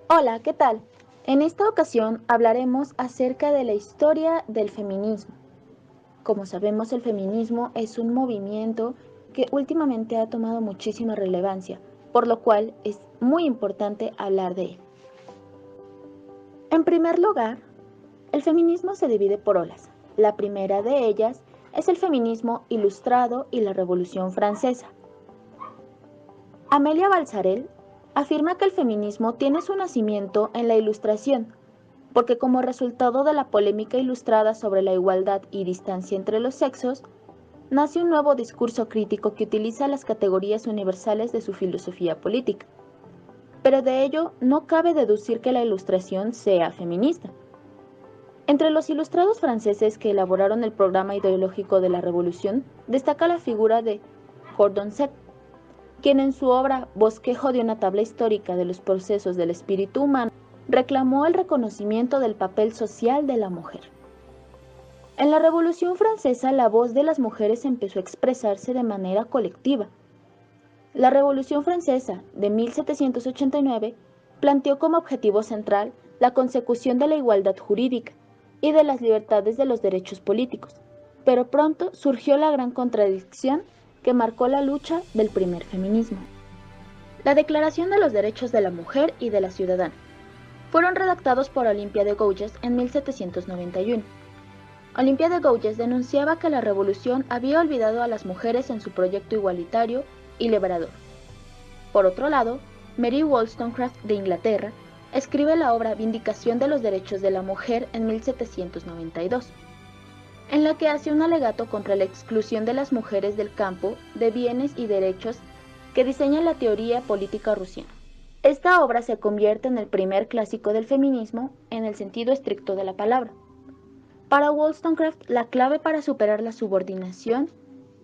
Hola, ¿qué tal? En esta ocasión hablaremos acerca de la historia del feminismo. Como sabemos, el feminismo es un movimiento que últimamente ha tomado muchísima relevancia, por lo cual es muy importante hablar de él. En primer lugar, el feminismo se divide por olas. La primera de ellas es el feminismo ilustrado y la Revolución Francesa. Amelia Balzarel afirma que el feminismo tiene su nacimiento en la Ilustración, porque como resultado de la polémica ilustrada sobre la igualdad y distancia entre los sexos, nace un nuevo discurso crítico que utiliza las categorías universales de su filosofía política. Pero de ello no cabe deducir que la Ilustración sea feminista. Entre los ilustrados franceses que elaboraron el programa ideológico de la Revolución, destaca la figura de Condorcet, quien en su obra Bosquejo de una tabla histórica de los procesos del espíritu humano reclamó el reconocimiento del papel social de la mujer. En la Revolución Francesa, la voz de las mujeres empezó a expresarse de manera colectiva. La Revolución Francesa de 1789 planteó como objetivo central la consecución de la igualdad jurídica y de las libertades de los derechos políticos, pero pronto surgió la gran contradicción que marcó la lucha del primer feminismo. La Declaración de los Derechos de la Mujer y de la Ciudadana fueron redactados por Olympia de Gouges en 1791. Olympia de Gouges denunciaba que la revolución había olvidado a las mujeres en su proyecto igualitario y liberador. Por otro lado, Mary Wollstonecraft de Inglaterra escribe la obra Vindicación de los Derechos de la Mujer en 1792, en la que hace un alegato contra la exclusión de las mujeres del campo de bienes y derechos que diseña la teoría política rusiana. Esta obra se convierte en el primer clásico del feminismo en el sentido estricto de la palabra. Para Wollstonecraft, la clave para superar la subordinación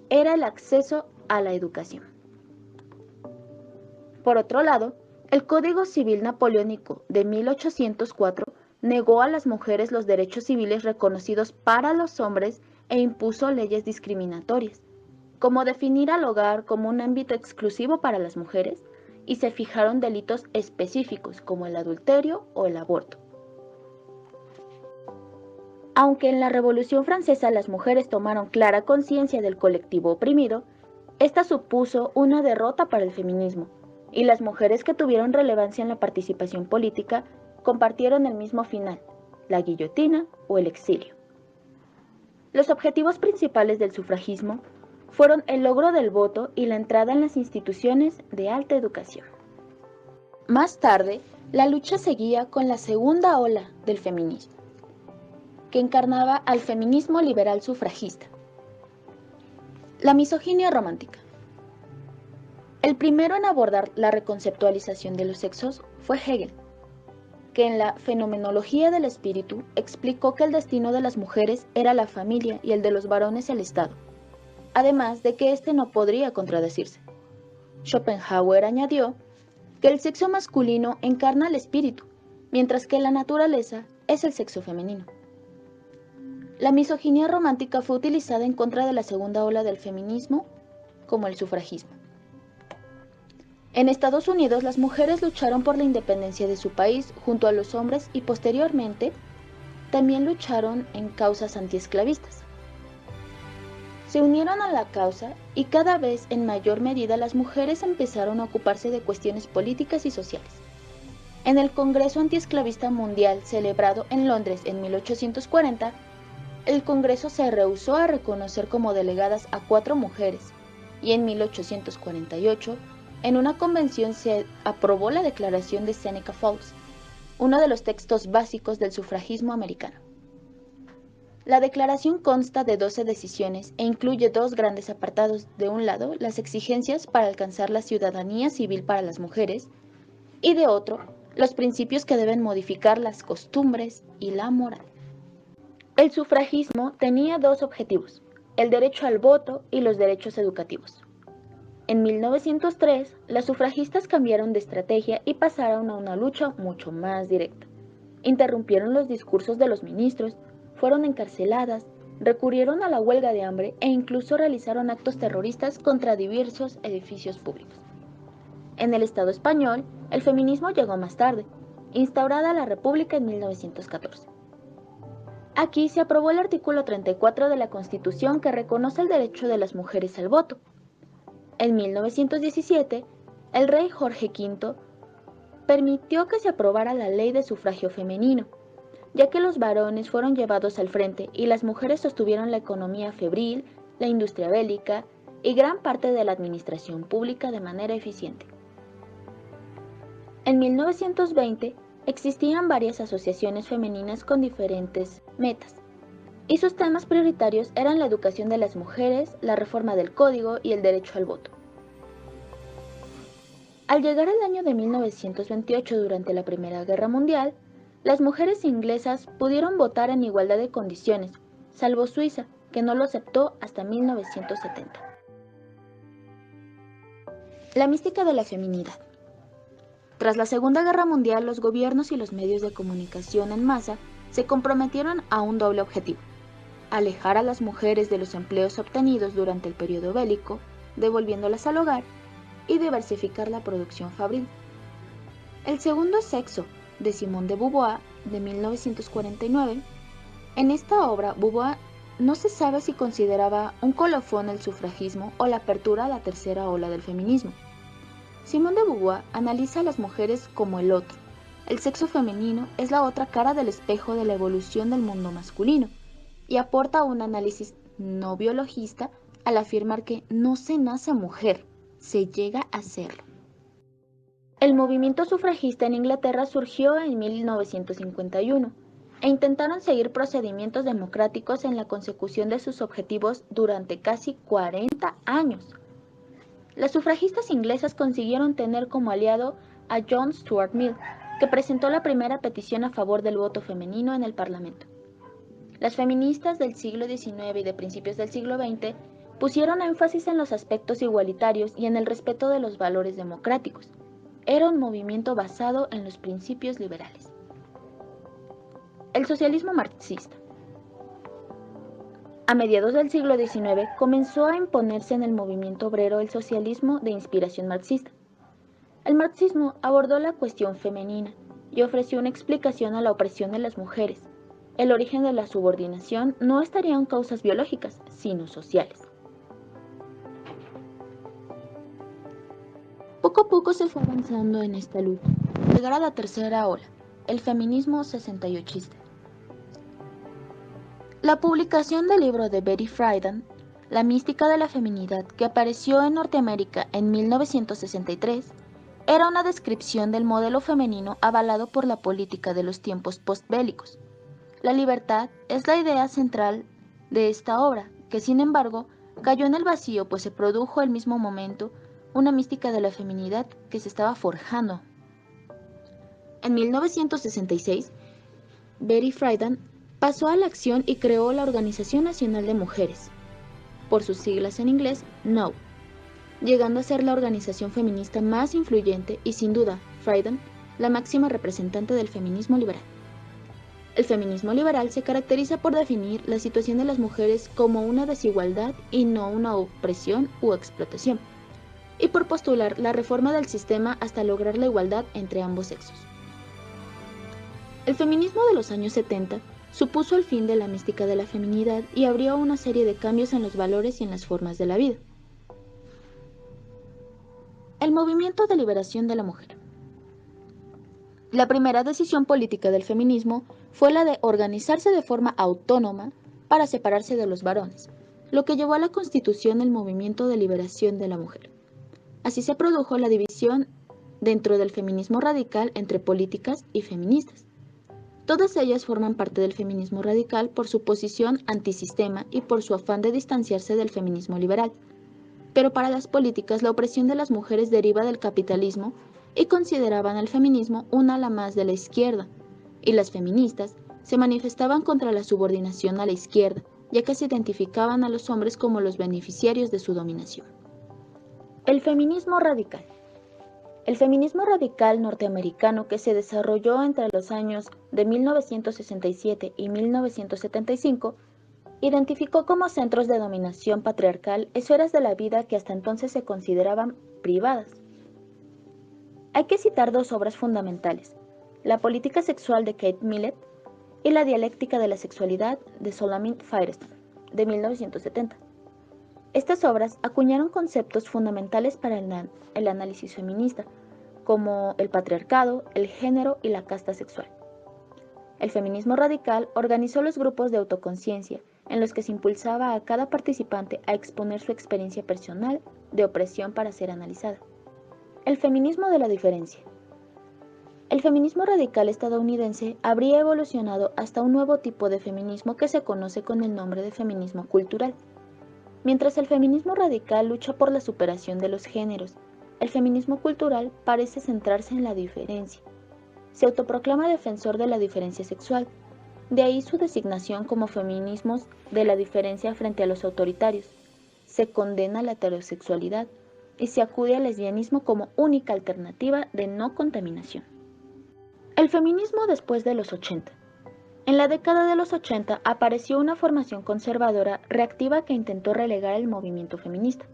era el acceso a la educación. Por otro lado, el Código Civil Napoleónico de 1804 negó a las mujeres los derechos civiles reconocidos para los hombres e impuso leyes discriminatorias, como definir al hogar como un ámbito exclusivo para las mujeres, y se fijaron delitos específicos como el adulterio o el aborto. Aunque en la Revolución Francesa las mujeres tomaron clara conciencia del colectivo oprimido, esta supuso una derrota para el feminismo, y las mujeres que tuvieron relevancia en la participación política compartieron el mismo final, la guillotina o el exilio. Los objetivos principales del sufragismo fueron el logro del voto y la entrada en las instituciones de alta educación. Más tarde, la lucha seguía con la segunda ola del feminismo, que encarnaba al feminismo liberal sufragista. La misoginia romántica. El primero en abordar la reconceptualización de los sexos fue Hegel, que en la Fenomenología del Espíritu explicó que el destino de las mujeres era la familia y el de los varones el Estado, además de que este no podría contradecirse. Schopenhauer añadió que el sexo masculino encarna al espíritu, mientras que la naturaleza es el sexo femenino. La misoginia romántica fue utilizada en contra de la segunda ola del feminismo, como el sufragismo. En Estados Unidos, las mujeres lucharon por la independencia de su país junto a los hombres y posteriormente también lucharon en causas antiesclavistas. Se unieron a la causa y cada vez en mayor medida las mujeres empezaron a ocuparse de cuestiones políticas y sociales. En el Congreso Antiesclavista Mundial celebrado en Londres en 1840, el Congreso se rehusó a reconocer como delegadas a 4 mujeres y en 1848 en una convención se aprobó la Declaración de Seneca Falls, uno de los textos básicos del sufragismo americano. La declaración consta de 12 decisiones e incluye 2 grandes apartados. De un lado, las exigencias para alcanzar la ciudadanía civil para las mujeres, y de otro, los principios que deben modificar las costumbres y la moral. El sufragismo tenía 2 objetivos, el derecho al voto y los derechos educativos. En 1903, las sufragistas cambiaron de estrategia y pasaron a una lucha mucho más directa. Interrumpieron los discursos de los ministros, fueron encarceladas, recurrieron a la huelga de hambre e incluso realizaron actos terroristas contra diversos edificios públicos. En el Estado español, el feminismo llegó más tarde. instaurada la República en 1914. Aquí se aprobó el artículo 34 de la Constitución que reconoce el derecho de las mujeres al voto. En 1917, el rey Jorge V permitió que se aprobara la ley de sufragio femenino, ya que los varones fueron llevados al frente y las mujeres sostuvieron la economía febril, la industria bélica y gran parte de la administración pública de manera eficiente. En 1920 existían varias asociaciones femeninas con diferentes metas, y sus temas prioritarios eran la educación de las mujeres, la reforma del código y el derecho al voto. Al llegar el año de 1928 durante la Primera Guerra Mundial, las mujeres inglesas pudieron votar en igualdad de condiciones, salvo Suiza, que no lo aceptó hasta 1970. La mística de la feminidad. Tras la Segunda Guerra Mundial, los gobiernos y los medios de comunicación en masa se comprometieron a un doble objetivo: alejar a las mujeres de los empleos obtenidos durante el periodo bélico, devolviéndolas al hogar, y diversificar la producción fabril. El segundo sexo, de Simone de Beauvoir, de 1949. En esta obra, Beauvoir no se sabe si consideraba un colofón el sufragismo o la apertura a la tercera ola del feminismo. Simone de Beauvoir analiza a las mujeres como el otro. El sexo femenino es la otra cara del espejo de la evolución del mundo masculino, y aporta un análisis no biologista al afirmar que no se nace mujer, se llega a serlo. El movimiento sufragista en Inglaterra surgió en 1951 e intentaron seguir procedimientos democráticos en la consecución de sus objetivos durante casi 40 años. Las sufragistas inglesas consiguieron tener como aliado a John Stuart Mill, que presentó la primera petición a favor del voto femenino en el Parlamento. Las feministas del siglo XIX y de principios del siglo XX pusieron énfasis en los aspectos igualitarios y en el respeto de los valores democráticos. Era un movimiento basado en los principios liberales. El socialismo marxista. A mediados del siglo XIX comenzó a imponerse en el movimiento obrero el socialismo de inspiración marxista. El marxismo abordó la cuestión femenina y ofreció una explicación a la opresión de las mujeres. El origen de la subordinación no estaría en causas biológicas, sino sociales. Poco a poco se fue avanzando en esta lucha, hasta llegar a la tercera ola, el feminismo 68ista. La publicación del libro de Betty Friedan, La mística de la feminidad, que apareció en Norteamérica en 1963, era una descripción del modelo femenino avalado por la política de los tiempos postbélicos. La libertad es la idea central de esta obra, que sin embargo cayó en el vacío, pues se produjo al mismo momento una mística de la feminidad que se estaba forjando. En 1966, Betty Friedan pasó a la acción y creó la Organización Nacional de Mujeres, por sus siglas en inglés, NOW, llegando a ser la organización feminista más influyente y, sin duda, Friedan, la máxima representante del feminismo liberal. El feminismo liberal se caracteriza por definir la situación de las mujeres como una desigualdad y no una opresión u explotación, y por postular la reforma del sistema hasta lograr la igualdad entre ambos sexos. El feminismo de los años 70 supuso el fin de la mística de la feminidad y abrió una serie de cambios en los valores y en las formas de la vida. El movimiento de liberación de la mujer. La primera decisión política del feminismo fue la de organizarse de forma autónoma para separarse de los varones, lo que llevó a la constitución del movimiento de liberación de la mujer. Así se produjo la división dentro del feminismo radical entre políticas y feministas. Todas ellas forman parte del feminismo radical por su posición antisistema y por su afán de distanciarse del feminismo liberal. Pero para las políticas, la opresión de las mujeres deriva del capitalismo y consideraban al feminismo un ala más de la izquierda, y las feministas se manifestaban contra la subordinación a la izquierda, ya que se identificaban a los hombres como los beneficiarios de su dominación. El feminismo radical. El feminismo radical norteamericano, que se desarrolló entre los años de 1967 y 1975, identificó como centros de dominación patriarcal esferas de la vida que hasta entonces se consideraban privadas. Hay que citar dos obras fundamentales: La política sexual de Kate Millett y La dialéctica de la sexualidad de Solomon Firestone, de 1970. Estas obras acuñaron conceptos fundamentales para el análisis feminista, como el patriarcado, el género y la casta sexual. El feminismo radical organizó los grupos de autoconciencia, en los que se impulsaba a cada participante a exponer su experiencia personal de opresión para ser analizada. El feminismo de la diferencia. El feminismo radical estadounidense habría evolucionado hasta un nuevo tipo de feminismo que se conoce con el nombre de feminismo cultural. Mientras el feminismo radical lucha por la superación de los géneros, el feminismo cultural parece centrarse en la diferencia. Se autoproclama defensor de la diferencia sexual, de ahí su designación como feminismos de la diferencia frente a los autoritarios. Se condena la heterosexualidad y se acude al lesbianismo como única alternativa de no contaminación. El feminismo después de los 80. En la década de los 80 apareció una formación conservadora reactiva que intentó relegar el movimiento feminista.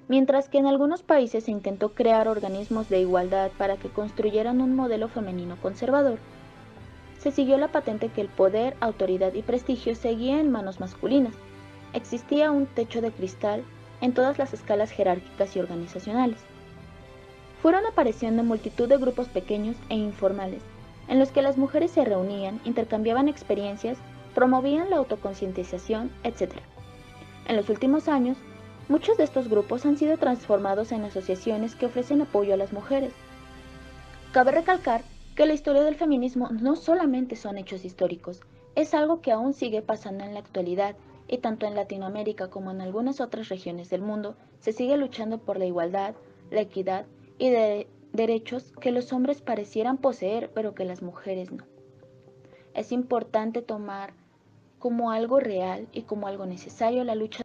Mientras que en algunos países se intentó crear organismos de igualdad para que construyeran un modelo femenino conservador, se siguió la patente que el poder, autoridad y prestigio seguía en manos masculinas. Existía un techo de cristal en todas las escalas jerárquicas y organizacionales. Fueron apareciendo multitud de grupos pequeños e informales, en los que las mujeres se reunían, intercambiaban experiencias, promovían la autoconcientización, etc. En los últimos años, muchos de estos grupos han sido transformados en asociaciones que ofrecen apoyo a las mujeres. Cabe recalcar que la historia del feminismo no solamente son hechos históricos, es algo que aún sigue pasando en la actualidad, y tanto en Latinoamérica como en algunas otras regiones del mundo se sigue luchando por la igualdad, la equidad y de derechos que los hombres parecieran poseer, pero que las mujeres no. Es importante tomar como algo real y como algo necesario la lucha